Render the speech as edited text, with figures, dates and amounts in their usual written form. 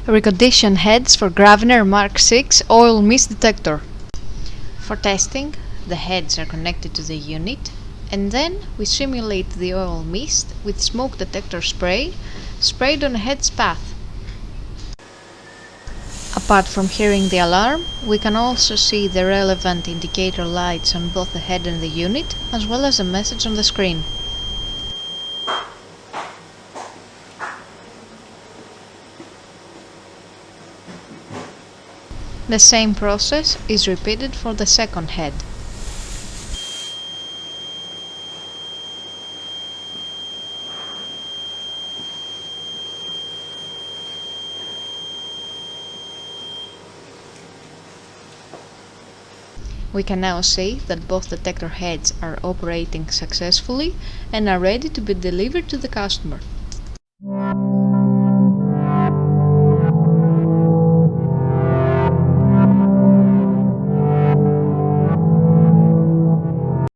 Reconditioned heads for Gravner Mark 6 oil mist detector. For testing, the heads are connected to the unit, and then we simulate the oil mist with smoke detector spray sprayed on the head's path. Apart from hearing the alarm, we can also see the relevant indicator lights on both the head and the unit, as well as a message on the screen. The same process is repeated for the second head. We can now see that both detector heads are operating successfully and are ready to be delivered to the customer.